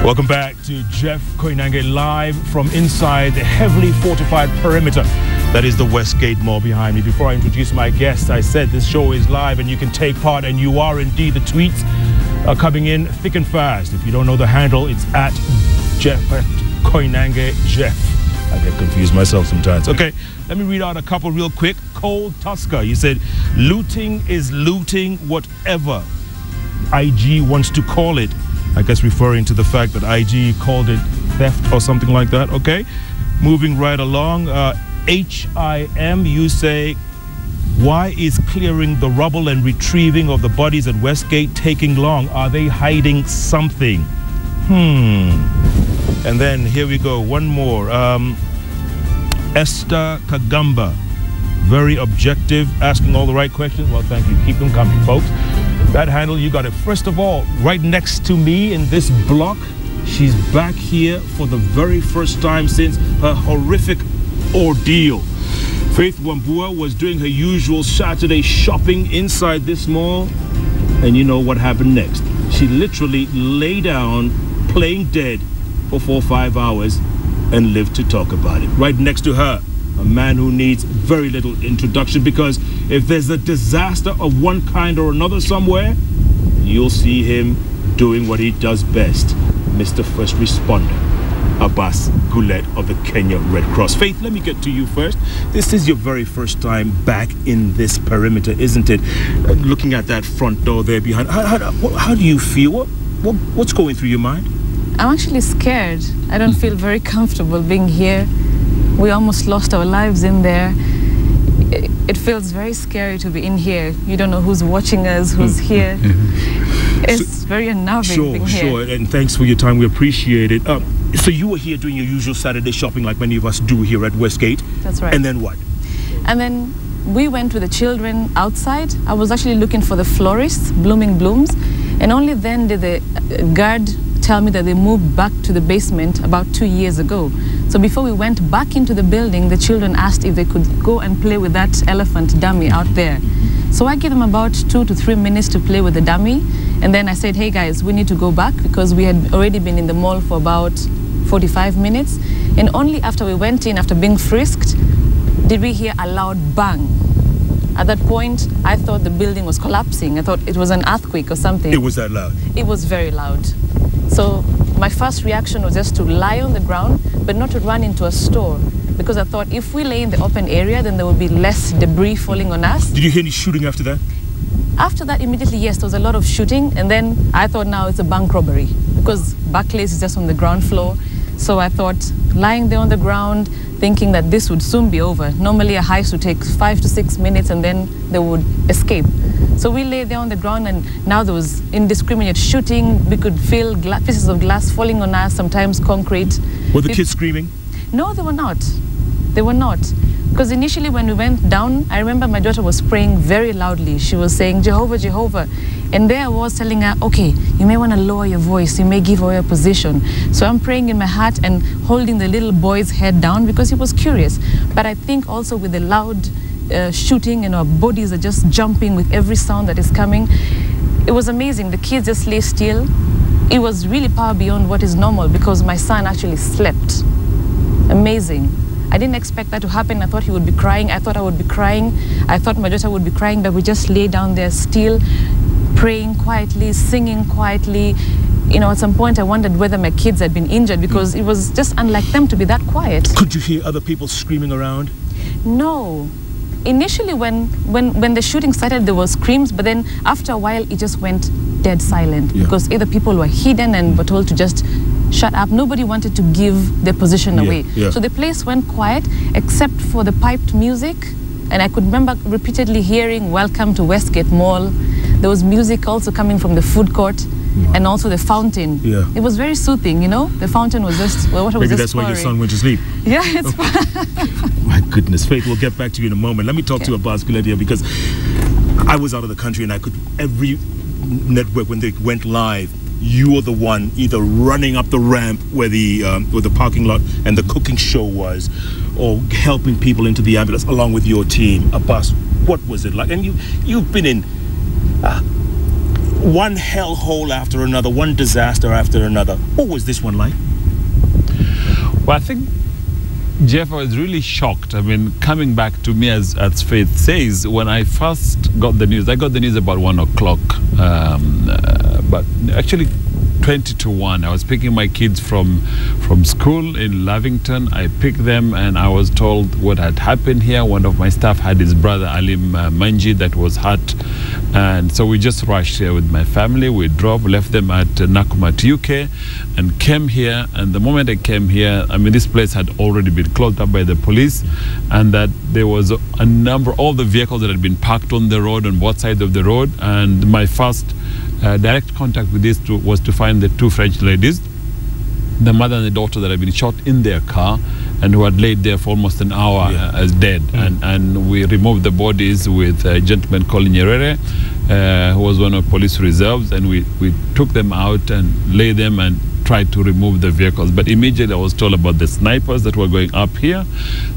Welcome back to Jeff Koinange live from inside the heavily fortified perimeter that is the Westgate Mall behind me. Before I introduce my guest, I said this show is live and you can take part, and you are indeed. The tweets are coming in thick and fast. If you don't know the handle, it's at Jeff Koinange Jeff. I get confused myself sometimes. Okay, let me read out a couple real quick. Cold Tusker, you said, looting is looting, whatever IG wants to call it. I guess referring to the fact that IG called it theft or something like that. Okay, moving right along. HIM, you say, why is clearing the rubble and retrieving of the bodies at Westgate taking long? Are they hiding something? And then here we go, one more. Esther Kagamba, very objective, asking all the right questions. Well, thank you. Keep them coming, folks. That handle, you got it. First of all, right next to me in this block, she's back here for the very first time since her horrific ordeal. Faith Wambua was doing her usual Saturday shopping inside this mall, and you know what happened next. She literally lay down playing dead for 4 or 5 hours and lived to talk about it. Right next to her, a man who needs very little introduction, because if there's a disaster of one kind or another somewhere, you'll see him doing what he does best. Mr. First Responder, Abbas Gullet of the Kenya Red Cross. Faith, let me get to you first. This is your very first time back in this perimeter, isn't it? Looking at that front door there behind, how do you feel? What's going through your mind? I'm actually scared. I don't feel very comfortable being here. We almost lost our lives in there. It feels very scary to be in here. You don't know who's watching us, who's here. It's very unnerving being here. Sure, and thanks for your time. We appreciate it. So you were here doing your usual Saturday shopping like many of us do here at Westgate. That's right. And then what? And then we went with the children outside. I was actually looking for the florists, Blooming Blooms, and only then did the guard tell me that they moved back to the basement about 2 years ago. So before we went back into the building, the children asked if they could go and play with that elephant dummy out there. So I gave them about 2 to 3 minutes to play with the dummy. And then I said, hey guys, we need to go back, because we had already been in the mall for about 45 minutes. And only after we went in, after being frisked, did we hear a loud bang. At that point, I thought the building was collapsing. I thought it was an earthquake or something. It was that loud? It was very loud. So my first reaction was just to lie on the ground, but not to run into a store, because I thought if we lay in the open area, then there would be less debris falling on us. Did you hear any shooting after that? After that, immediately, yes, there was a lot of shooting. And then I thought now it's a bank robbery, because Barclays is just on the ground floor. So I thought, lying there on the ground, thinking that this would soon be over. Normally a heist would take 5 to 6 minutes and then they would escape. So we lay there on the ground, and now there was indiscriminate shooting. We could feel pieces of glass falling on us, sometimes concrete. Were the kids screaming? No, they were not. They were not. Because initially when we went down, I remember my daughter was praying very loudly. She was saying, Jehovah, Jehovah. And there I was telling her, okay, you may want to lower your voice. You may give away your position. So I'm praying in my heart and holding the little boy's head down, because he was curious. But I think also with the loud shooting, and our bodies are just jumping with every sound that is coming. It was amazing. The kids just lay still. It was really power beyond what is normal, because my son actually slept. Amazing. I didn't expect that to happen. I thought he would be crying. I thought I would be crying. I thought my daughter would be crying, but we just lay down there still, praying quietly, singing quietly. You know, at some point I wondered whether my kids had been injured, because it was just unlike them to be that quiet. Could you hear other people screaming around? No. Initially when the shooting started, there was screams, but then after a while it just went dead silent, because either people were hidden and were told to just shut up. Nobody wanted to give their position away. So the place went quiet except for the piped music, and I could remember repeatedly hearing Welcome to Westgate Mall. There was music also coming from the food court. And also the fountain. It was very soothing, you know. The fountain was just, well, maybe that's why your son went to sleep. Yeah, it's My goodness, Faith, we'll get back to you in a moment. Let me talk to Abbas Gullet here, because I was out of the country, and I could, every network when they went live, you were the one either running up the ramp where the parking lot and the cooking show was, or helping people into the ambulance along with your team. Abbas, what was it like? And you've been in one hellhole after another, one disaster after another. What was this one like? Well, I think, Jeff, I was really shocked. I mean, coming back to me, as Faith says, when I first got the news, I got the news about 1 o'clock, but actually 20 to 1. I was picking my kids from school in Lavington. I picked them and I was told what had happened here. One of my staff had his brother Alim Manji that was hurt, and so we just rushed here with my family. We drove, left them at Nakumatt, UK, and came here. And the moment I came here, I mean, this place had already been closed up by the police, and that there was a number, all the vehicles that had been parked on the road, on both sides of the road. And my first direct contact with these two was to find the two French ladies, the mother and the daughter, that had been shot in their car and who had laid there for almost an hour as dead. And we removed the bodies with a gentleman called Nyerere, who was one of police reserves, and we took them out and laid them and tried to remove the vehicles. But immediately I was told about the snipers that were going up here.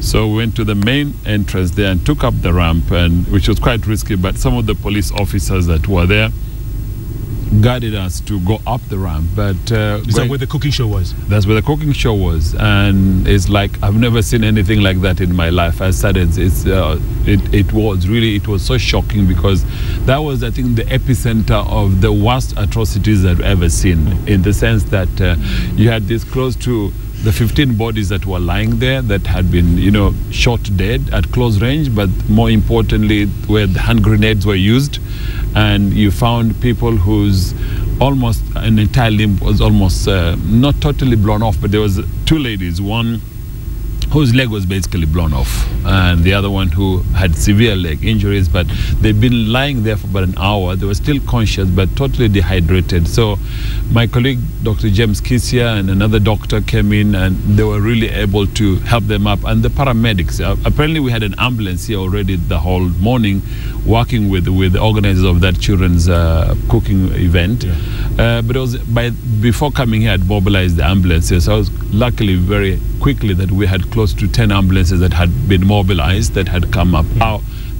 So we went to the main entrance there and took up the ramp, and which was quite risky, but some of the police officers that were there guided us to go up the ramp. But is that where the cooking show was? That's where the cooking show was, and it's like I've never seen anything like that in my life. I said it was so shocking, because that was, I think, the epicenter of the worst atrocities I've ever seen, in the sense that you had this close to the 15 bodies that were lying there that had been, shot dead at close range, but more importantly, where the hand grenades were used. And you found people whose almost an entire limb was almost not totally blown off, but there was two ladies, one whose leg was basically blown off, and the other one who had severe leg injuries, but they'd been lying there for about an hour. They were still conscious, but totally dehydrated. So my colleague, Dr. James Kisia, and another doctor came in, and they were really able to help them up. And the paramedics, apparently we had an ambulance here already the whole morning, working with the organizers of that children's cooking event. But it was before coming here, I'd mobilized the ambulances. So I was luckily very quickly that we had close to 10 ambulances that had been mobilized, that had come up.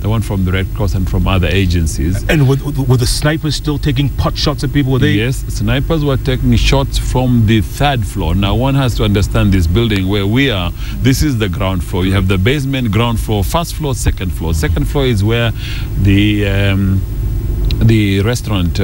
The one from the Red Cross and from other agencies. And were the snipers still taking pot shots at people? Were they? Yes, snipers were taking shots from the 3rd floor. Now, one has to understand this building where we are. This is the ground floor. You have the basement, ground floor, 1st floor, 2nd floor. 2nd floor is where the restaurant,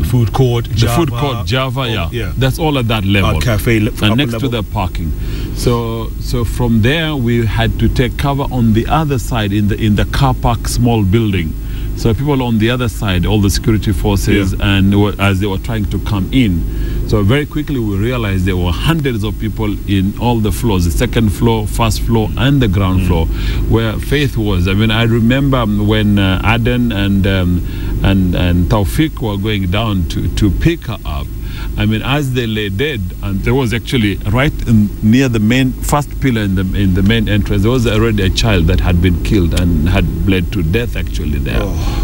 food court, Java, that's all at that level. Cafe, and next to the parking. So from there we had to take cover on the other side in the car park, small building. So people on the other side, all the security forces, and as they were trying to come in. So very quickly we realized there were hundreds of people in all the floors, the 2nd floor, 1st floor, and the ground floor, where Faith was. I mean, I remember when Aden and Taufik were going down to pick her up. I mean, as they lay dead, and there was actually right near the main first pillar in the main entrance, there was already a child that had been killed and had bled to death actually there,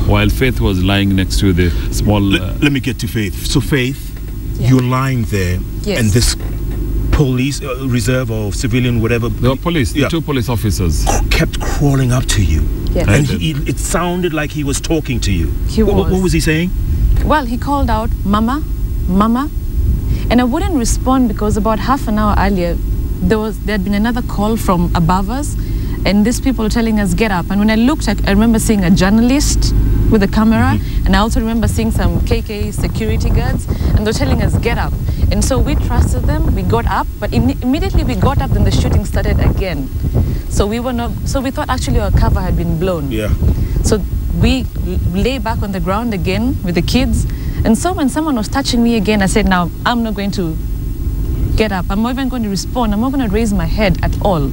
while Faith was lying next to the small. Let me get to Faith. So Faith, you're lying there, and this police reserve or civilian, whatever. The police, the two police officers kept crawling up to you, and it sounded like he was talking to you. What was he saying? Well, he called out, "Mama, Mama," and I wouldn't respond because about half an hour earlier there had been another call from above us, and these people were telling us get up. And when I looked, I remember seeing a journalist with a camera, and I also remember seeing some KK security guards, and they're telling us get up. And so we trusted them. We got up, but immediately we got up, then the shooting started again. So we thought actually our cover had been blown. So we lay back on the ground again with the kids. And so when someone was touching me again, I said, now I'm not going to get up. I'm not even going to respond. I'm not going to raise my head at all.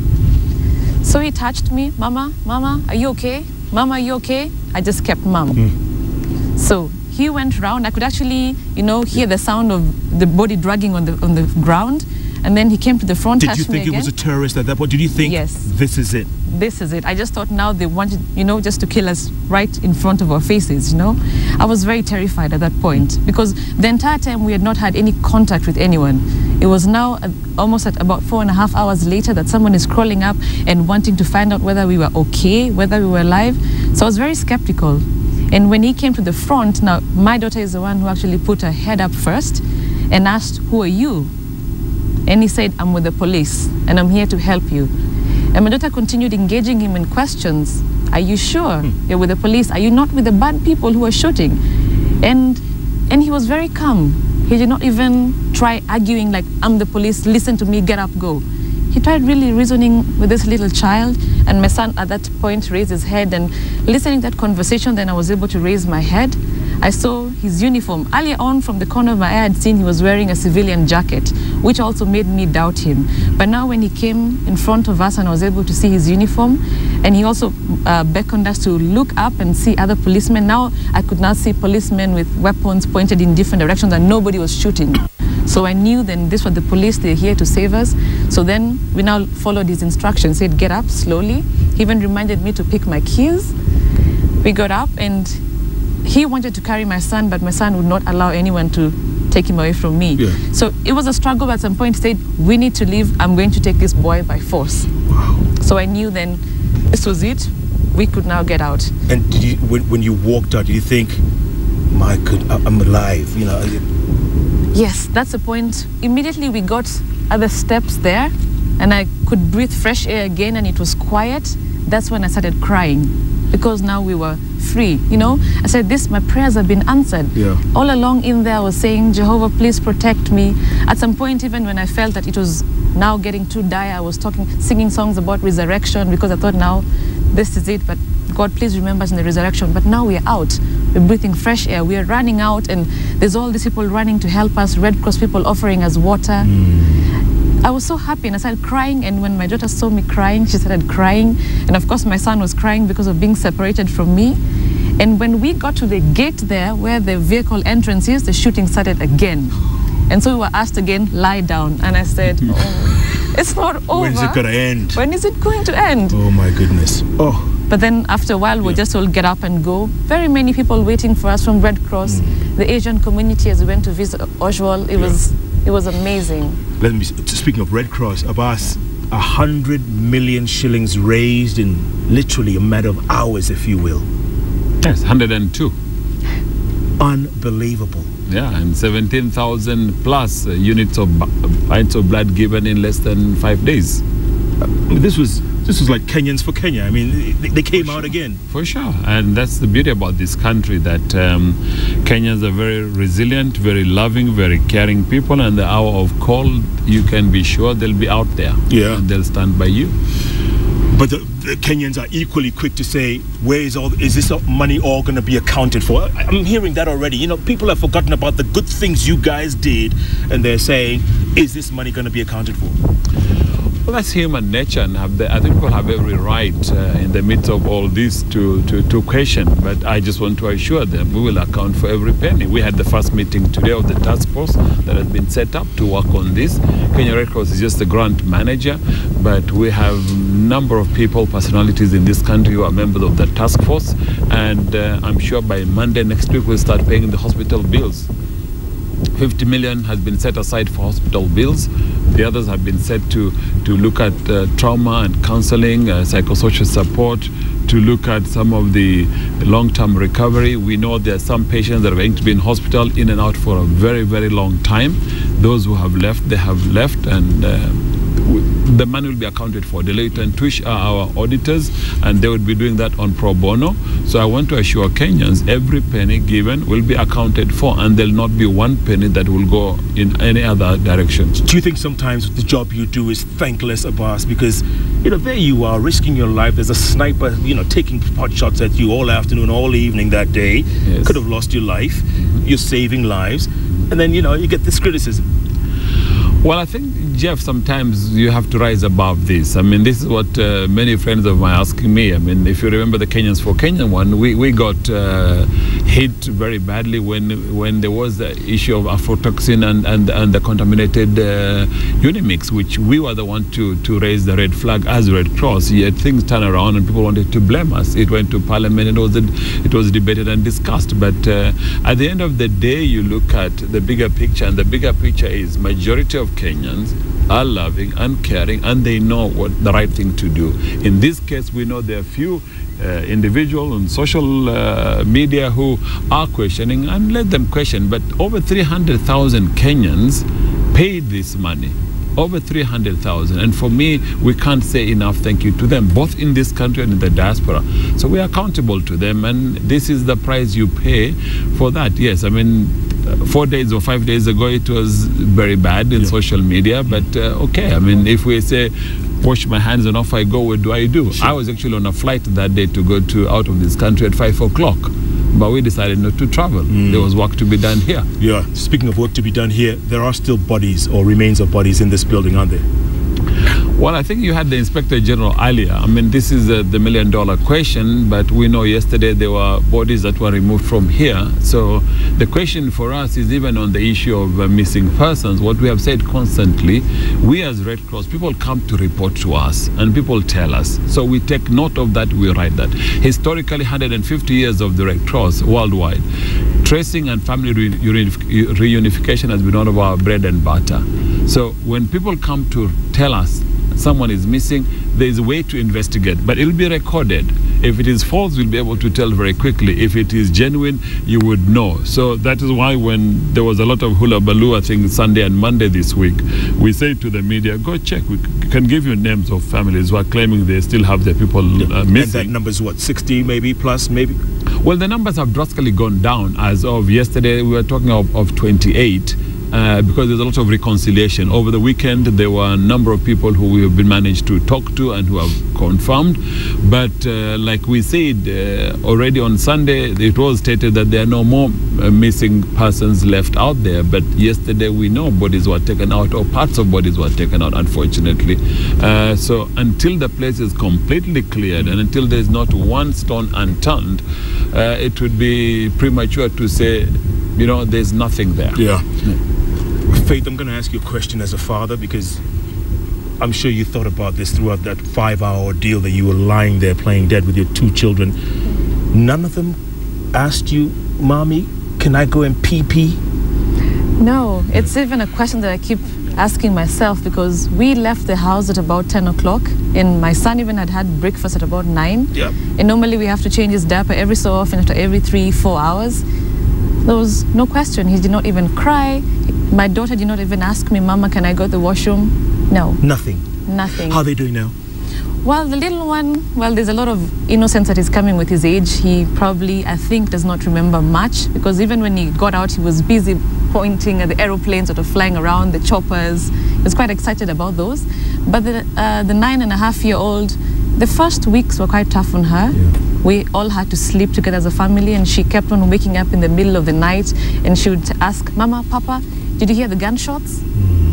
So he touched me. Mama, Mama, are you okay? Mama, are you okay? I just kept mum. So he went round. I could actually, hear the sound of the body dragging on the ground. And then he came to the front, touched me again. Did you think it was a terrorist at that point? Did you think, this is it? This is it. I just thought now they wanted, just to kill us right in front of our faces, I was very terrified at that point because the entire time we had not had any contact with anyone. It was now almost at about 4.5 hours later that someone is crawling up and wanting to find out whether we were okay, whether we were alive. So I was very skeptical. And when he came to the front, now my daughter is the one who actually put her head up first and asked, "Who are you?" And he said, "I'm with the police and I'm here to help you." And my daughter continued engaging him in questions. "Are you sure you're with the police? Are you not with the bad people who are shooting?" And he was very calm. He did not even try arguing like, "I'm the police, listen to me, get up, go." He tried really reasoning with this little child, and my son at that point raised his head, and listening to that conversation, then I was able to raise my head. I saw his uniform. Earlier on, from the corner of my eye, I had seen he was wearing a civilian jacket, which also made me doubt him. But now when he came in front of us and I was able to see his uniform, and he also beckoned us to look up and see other policemen. Now I could now see policemen with weapons pointed in different directions, and nobody was shooting. So I knew then this was the police, they're here to save us. So then we now followed his instructions, said get up slowly. He even reminded me to pick my keys. We got up and he wanted to carry my son, but my son would not allow anyone to take him away from me. Yeah. So it was a struggle, but at some point he said, "We need to leave, I'm going to take this boy by force." Wow. So I knew then this was it. We could now get out. And did you, when you walked out, did you think, "My God, I'm alive"? You know. Yes, that's the point. Immediately we got other steps there and I could breathe fresh air again and it was quiet. That's when I started crying because now we were free. You know, I said, my prayers have been answered. Yeah. All along in there I was saying, "Jehovah, please protect me." At some point, even when I felt that it was now getting too dire, I was singing songs about resurrection because I thought now this is it, but God, please remember us in the resurrection. But now we are out. We're breathing fresh air. We are running out, and there's all these people running to help us, Red Cross people offering us water. I was so happy, and I started crying, and when my daughter saw me crying, she started crying. And of course, my son was crying because of being separated from me. And when we got to the gate there, where the vehicle entrance is, the shooting started again. And so we were asked again, "Lie down." And I said, "Oh, it's not over. When is it going to end? When is it going to end?" Oh my goodness. Oh. But then after a while, we just all get up and go. Very many people waiting for us from Red Cross, the Asian community as we went to visit Oswald. It was amazing. Let me. Speaking of Red Cross, Abbas, 100 million shillings raised in literally a matter of hours, if you will. Yes, 102. Unbelievable. Yeah, and 17,000 plus units of pints of blood given in less than 5 days. This was like Kenyans for Kenya. I mean, they came out again. For sure. And that's the beauty about this country, that Kenyans are very resilient, very loving, very caring people. And the hour of call, you can be sure they'll be out there. Yeah. And they'll stand by you. But the Kenyans are equally quick to say, is this money all going to be accounted for? I'm hearing that already. You know, people have forgotten about the good things you guys did, and they're saying, is this money going to be accounted for? Well, that's human nature, and I think people have every right in the midst of all this to question. But I just want to assure them we will account for every penny. We had the first meeting today of the task force that has been set up to work on this. Kenya Red Cross is just the grant manager, but we have a number of people, personalities in this country who are members of the task force, and I'm sure by Monday next week we'll start paying the hospital bills. 50 million has been set aside for hospital bills. The others have been set to look at trauma and counseling, psychosocial support, to look at some of the long-term recovery. We know there are some patients that are going to be in hospital in and out for a very, very long time. Those who have left, they have left, and the money will be accounted for. Deloitte and Tush are our auditors, and they would be doing that on pro bono. So I want to assure Kenyans every penny given will be accounted for, and there'll not be one penny that will go in any other direction. Do you think sometimes the job you do is thankless, Abbas? Because, you know, there you are risking your life. There's a sniper, you know, taking pot shots at you all afternoon, all evening that day. Yes. Could have lost your life. You're saving lives. And then, you know, you get this criticism. Well, I think, Jeff, sometimes you have to rise above this. I mean, this is what many friends of mine are asking me. I mean, if you remember the Kenyans for Kenya one, we got hit very badly when there was the issue of aflatoxin and the contaminated Unimix, which we were the one to raise the red flag as Red Cross. Yet things turned around and people wanted to blame us. It went to Parliament and it was debated and discussed. But at the end of the day, you look at the bigger picture, and the bigger picture is majority of Kenyans are loving and caring, and they know what the right thing to do. In this case, we know there are few individuals on social media who are questioning, and let them question. But over 300,000 Kenyans paid this money. Over 300,000, and for me, we can't say enough thank you to them, both in this country and in the diaspora. So we are accountable to them, and this is the price you pay for that. Yes, I mean, 4 days or 5 days ago, it was very bad in social media, but okay, I mean, if we say, wash my hands and off I go, what do I do? Sure. I was actually on a flight that day to go out of this country at 5 o'clock. But we decided not to travel. There was work to be done here. Yeah. Speaking of work to be done here, there are still bodies or remains of bodies in this building, aren't there? Well, I think you had the Inspector General earlier. I mean, this is the million-dollar question, but we know yesterday there were bodies that were removed from here. So the question for us is, even on the issue of missing persons, what we have said constantly, we as Red Cross, people come to report to us and people tell us. So we take note of that, we write that. Historically, 150 years of the Red Cross worldwide, tracing and family reunification has been one of our bread and butter. So when people come to tell us someone is missing, there is a way to investigate, but it will be recorded. If it is false, we'll be able to tell very quickly. If it is genuine, you would know. So that is why when there was a lot of hula baloo, I think Sunday and Monday this week, we say to the media, go check. We can give you names of families who are claiming they still have their people missing. And that number is what, 60 maybe, plus maybe? Well, the numbers have drastically gone down. As of yesterday, we were talking of 28. Because there's a lot of reconciliation. Over the weekend, there were a number of people who we have been managed to talk to and who have confirmed. But like we said already on Sunday, it was stated that there are no more missing persons left out there. But yesterday, we know bodies were taken out, or parts of bodies were taken out, unfortunately. So until the place is completely cleared and until there's not one stone unturned, it would be premature to say, you know, there's nothing there. Yeah. Faith, I'm going to ask you a question as a father, because I'm sure you thought about this throughout that 5-hour ordeal that you were lying there playing dead with your 2 children. None of them asked you, Mommy, can I go and pee-pee? No, it's even a question that I keep asking myself, because we left the house at about 10 o'clock and my son even had breakfast at about 9. Yeah. And normally we have to change his diaper every so often, after every 3-4 hours. There was no question. He did not even cry. My daughter did not even ask me, Mama, can I go to the washroom? No. Nothing? Nothing. How are they doing now? Well, the little one, well, there's a lot of innocence that is coming with his age. He probably, I think, does not remember much, because even when he got out, he was busy pointing at the aeroplanes that are flying around, the choppers. He was quite excited about those. But the 9.5-year-old, the first weeks were quite tough on her. Yeah. We all had to sleep together as a family, and she kept on waking up in the middle of the night, and she would ask, Mama, Papa, did you hear the gunshots?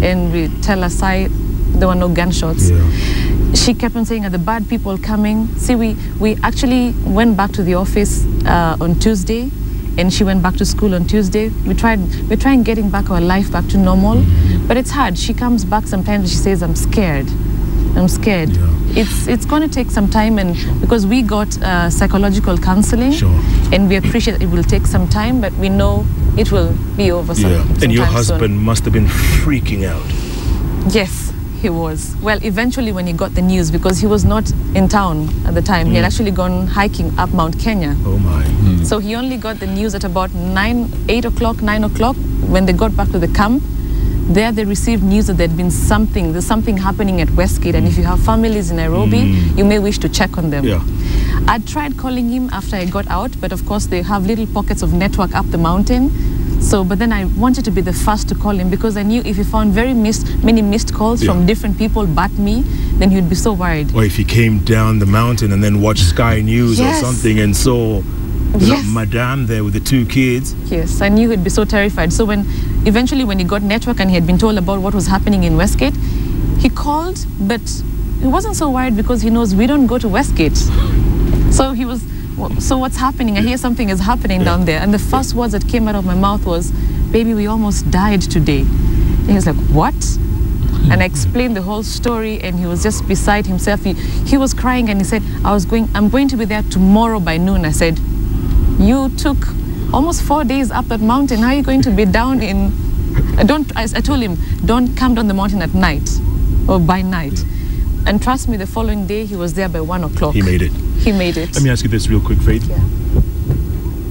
And we tell her, Sai, there were no gunshots. Yeah. She kept on saying, are the bad people coming? See, we actually went back to the office on Tuesday, and she went back to school on Tuesday. We're trying getting back our life back to normal, but it's hard. She comes back sometimes and she says, I'm scared. I'm scared. Yeah. It's going to take some time, and because we got psychological counseling, sure, and we appreciate it will take some time, but we know it will be over sometime. And your husband soon. must have been freaking out. Yes, he was. Well, eventually when he got the news, because he was not in town at the time, he had actually gone hiking up Mount Kenya. Oh my. So he only got the news at about 9 o'clock, when they got back to the camp. There they received news that there's something happening at Westgate, and if you have families in Nairobi, you may wish to check on them. Yeah. I tried calling him after I got out, but of course they have little pockets of network up the mountain. So, but then I wanted to be the first to call him, because I knew if he found many missed calls from different people but me, then he'd be so worried. Or if he came down the mountain and then watched Sky News or something and saw Madame there with the 2 kids. Yes, I knew he'd be so terrified. So eventually when he got network and he had been told about what was happening in Westgate, he called, but he wasn't so worried because he knows we don't go to Westgate. So he was, so what's happening? I hear something is happening down there. And the first words that came out of my mouth was, baby, we almost died today. And he was like, what? And I explained the whole story, and he was just beside himself. He was crying, and he said, I'm going to be there tomorrow by noon. I said, you took almost 4 days up that mountain. How are you going to be down in I told him, don't come down the mountain at night or by night. And trust me, the following day he was there by 1 o'clock. He made it. He made it. Let me ask you this real quick, Faith. Yeah.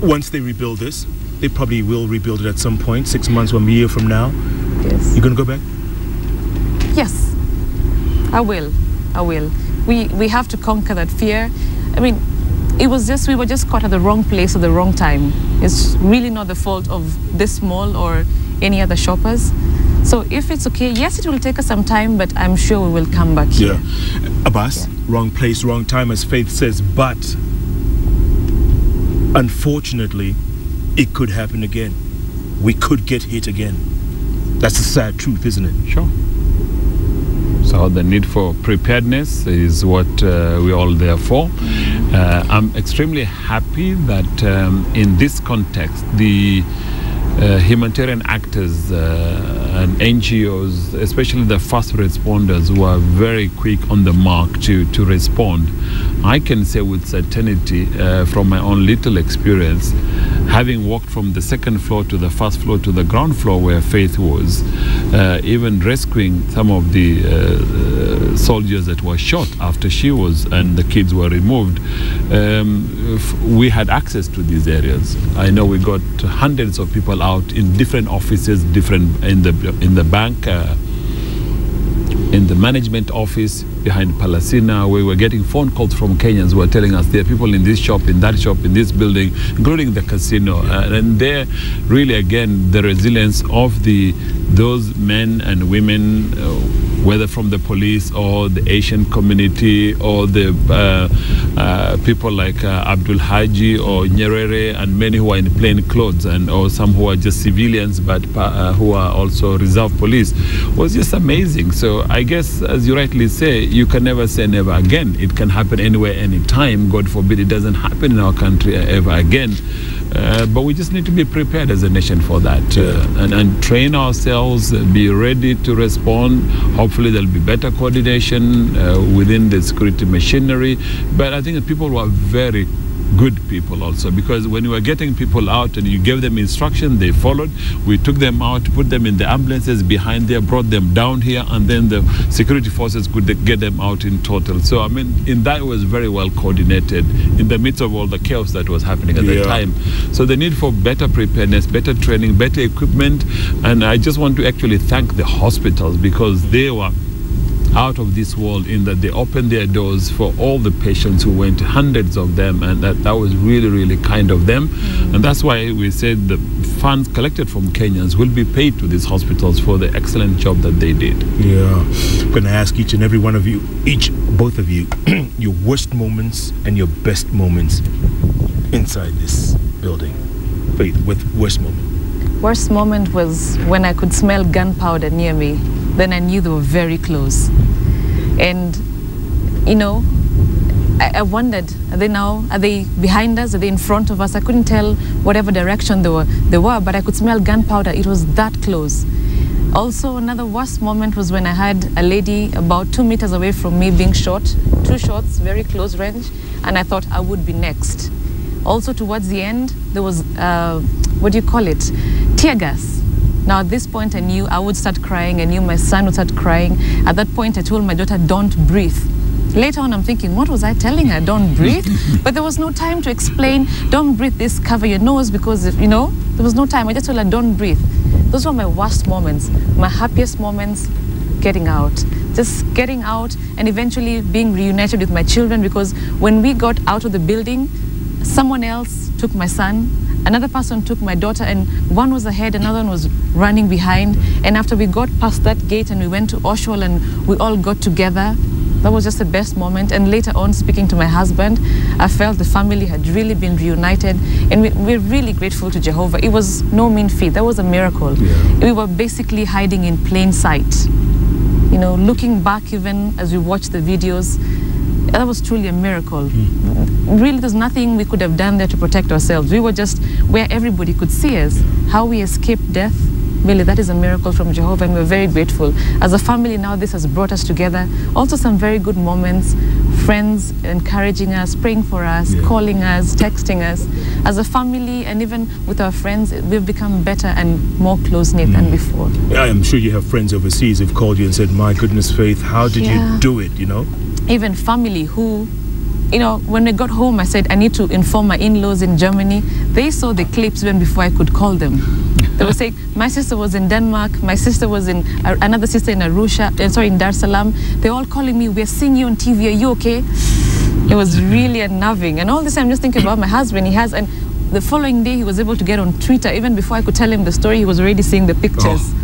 Once they rebuild this, they probably will rebuild it at some point, 6 months, 1 year from now. Yes. You're going to go back? Yes, I will. I will. We have to conquer that fear. I mean, we were just caught at the wrong place at the wrong time. It's really not the fault of this mall or any other shoppers. So if it's okay, yes, it will take us some time, but I'm sure we will come back here. Yeah. Abbas, wrong place, wrong time, as Faith says, but unfortunately, it could happen again. We could get hit again. That's the sad truth, isn't it? Sure. So the need for preparedness is what we're all there for. I'm extremely happy that in this context, the humanitarian actors and NGOs, especially the first responders, who are very quick on the mark to respond. I can say with certainty from my own little experience, having walked from the second floor to the first floor to the ground floor where Faith was, even rescuing some of the soldiers that were shot after she was and the kids were removed, we had access to these areas. I know we got hundreds of people out in different offices, different in the bank, in the management office behind Palacina. We were getting phone calls from Kenyans who were telling us there are people in this shop, in that shop, in this building, including the casino. And there, really, again, the resilience of those men and women, whether from the police or the Asian community or the people like Abdul Haji or Nyerere, and many who are in plain clothes, and or some who are just civilians but who are also reserve police, was just amazing. So I guess, as you rightly say, you can never say never again. It can happen anywhere, anytime. God forbid it doesn't happen in our country ever again. But we just need to be prepared as a nation for that, and train ourselves, be ready to respond. Hopefully there'll be better coordination within the security machinery. But I think that people were very good people also, because when you were getting people out and you gave them instruction, they followed. We took them out, put them in the ambulances behind there, brought them down here, and then the security forces could get them out in total. So I mean, in that, it was very well coordinated in the midst of all the chaos that was happening at the time. So the need for better preparedness, better training, better equipment. And I just want to actually thank the hospitals, because they were out of this world in that they opened their doors for all the patients who went, hundreds of them, and that was really, really kind of them. And that's why we said the funds collected from Kenyans will be paid to these hospitals for the excellent job that they did. I'm going to ask each and every one of you, both of you, your worst moments and your best moments inside this building. Faith, with worst moment. Worst moment was when I could smell gunpowder near me. Then I knew they were very close. And, you know, I wondered, are they behind us? Are they in front of us? I couldn't tell whatever direction they were, but I could smell gunpowder. It was that close. Also, another worst moment was when I had a lady about 2 meters away from me being shot, 2 shots, very close range, and I thought I would be next. Also, towards the end, there was, tear gas. Now, at this point, I knew I would start crying. I knew my son would start crying. At that point, I told my daughter, don't breathe. Later on, I'm thinking, what was I telling her? Don't breathe? But there was no time to explain, don't breathe this, cover your nose, because, there was no time. I just told her, don't breathe. Those were my worst moments. My happiest moments, getting out. Just getting out and eventually being reunited with my children, because when we got out of the building, someone else took my son, another person took my daughter, and one was ahead, another one was running behind. And after we got past that gate and we went to Oshwal and we all got together, that was just the best moment. And later on, speaking to my husband, I felt the family had really been reunited, and we're really grateful to Jehovah. It was no mean feat. That was a miracle. We were basically hiding in plain sight. Looking back, even as we watched the videos, that was truly a miracle. Really, there's nothing we could have done there to protect ourselves. We were just where everybody could see us. How we escaped death, really, that is a miracle from Jehovah, and we're very grateful. As a family now, this has brought us together. Also some very good moments, friends encouraging us, praying for us, calling us, texting us. As a family, and even with our friends, we've become better and more close-knit than before. Yeah, I'm sure you have friends overseas who've called you and said, my goodness, Faith, how did you do it, you know? Even family who, you know, when I got home, I said, I need to inform my in-laws in Germany. They saw the clips even before I could call them. They were saying, my sister was in Denmark, my sister was in, another sister in Arusha, in Dar es Salaam. They're all calling me, we're seeing you on TV, are you okay? It was really unnerving. And all this I'm just thinking about my husband. And the following day, he was able to get on Twitter. Even before I could tell him the story, he was already seeing the pictures.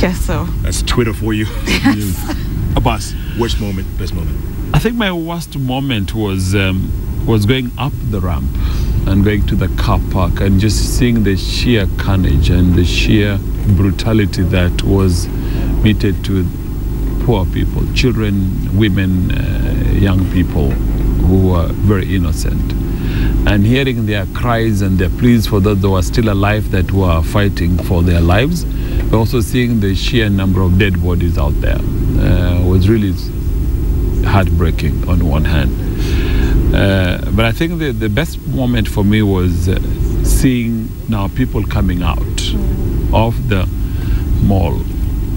Yes, so. That's Twitter for you. Yes. Abbas, worst moment, best moment? I think my worst moment was going up the ramp and going to the car park and just seeing the sheer carnage and the sheer brutality that was meted to poor people, children, women, young people who were very innocent. And hearing their cries and their pleas for those who are still alive that were fighting for their lives, but also seeing the sheer number of dead bodies out there was really heartbreaking on one hand. But I think the best moment for me was seeing now people coming out of the mall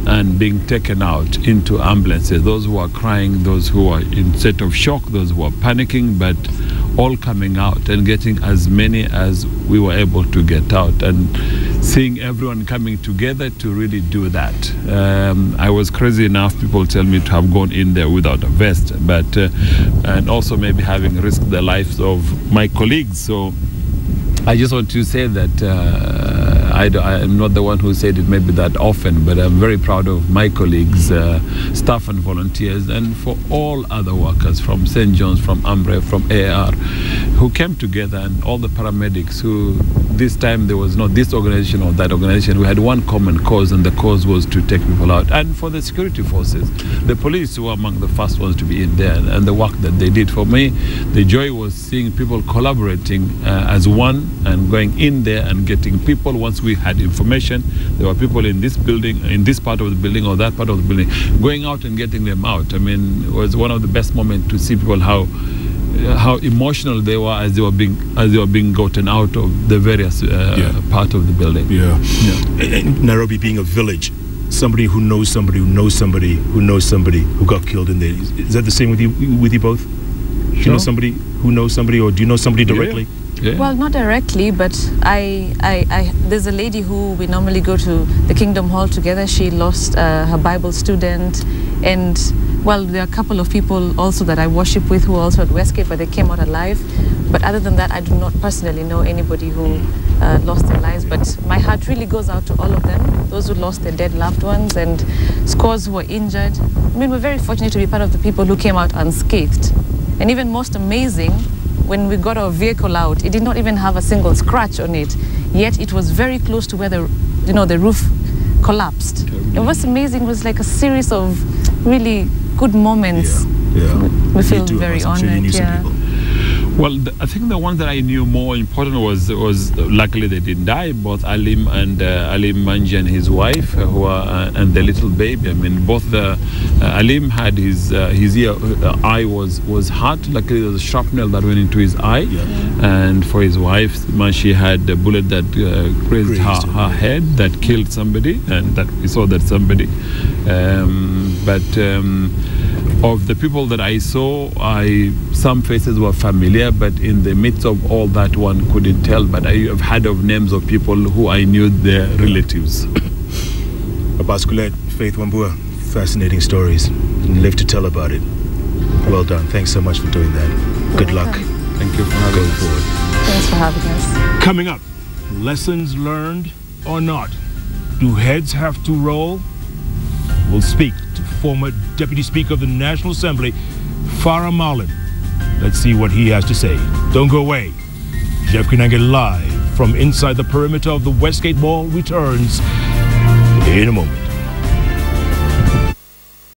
and being taken out into ambulances, those who are crying, those who are in state of shock, those who are panicking, but all coming out and getting as many as we were able to get out, and seeing everyone coming together to really do that. I was crazy enough, people tell me, to have gone in there without a vest, but and also maybe having risked the lives of my colleagues. So I just want to say that I'm not the one who said it maybe that often, but I'm very proud of my colleagues, staff and volunteers, and for all other workers from St. John's, from Ambre, from AR, who came together, and all the paramedics who, this time there was not this organization or that organization. We had one common cause, and the cause was to take people out. And for the security forces, the police were among the first ones to be in there, and the work that they did. For me, the joy was seeing people collaborating as one and going in there and getting people. Once we had information, there were people in this building, in this part of the building or that part of the building, going out and getting them out. I mean, it was one of the best moments to see people how emotional they were as they were being gotten out of the various part of the building. And Nairobi being a village, somebody who knows somebody who knows somebody who knows somebody who got killed in there. Is that the same with you both? Do you know somebody who knows somebody, or do you know somebody directly? Yeah. Well, not directly, but there's a lady who we normally go to the Kingdom Hall together. She lost her Bible student, and well, there are a couple of people also that I worship with who are also at Westgate, but they came out alive. But other than that, I do not personally know anybody who lost their lives. But my heart really goes out to all of them, those who lost their dead loved ones and scores who were injured. I mean, we're very fortunate to be part of the people who came out unscathed. And even most amazing, when we got our vehicle out, it did not even have a single scratch on it, yet it was very close to where the roof collapsed. It was amazing. It was like a series of really good moments. We feel very honored. Well, I think the one that I knew more important was luckily they didn't die, both Alim and Alim Manji and his wife, who are, and the little baby. I mean, both Alim had his eye was hurt. Luckily, there was a shrapnel that went into his eye, and for his wife, Manji had a bullet that grazed her head that killed somebody, and that we saw that somebody. Of the people that I saw, some faces were familiar, but in the midst of all that, one couldn't tell. But I have heard of names of people who I knew their relatives. Abbas, Gullet, Faith, Wambua, fascinating stories. And live to tell about it. Well done. Thanks so much for doing that. Good luck. Thank you for having us. Going forward. Thanks for having us. Coming up, lessons learned or not? Do heads have to roll? We'll speak to former Deputy Speaker of the National Assembly, Farah Marlin. Let's see what he has to say. Don't go away. Jeff Koinange live from inside the perimeter of the Westgate Mall returns in a moment.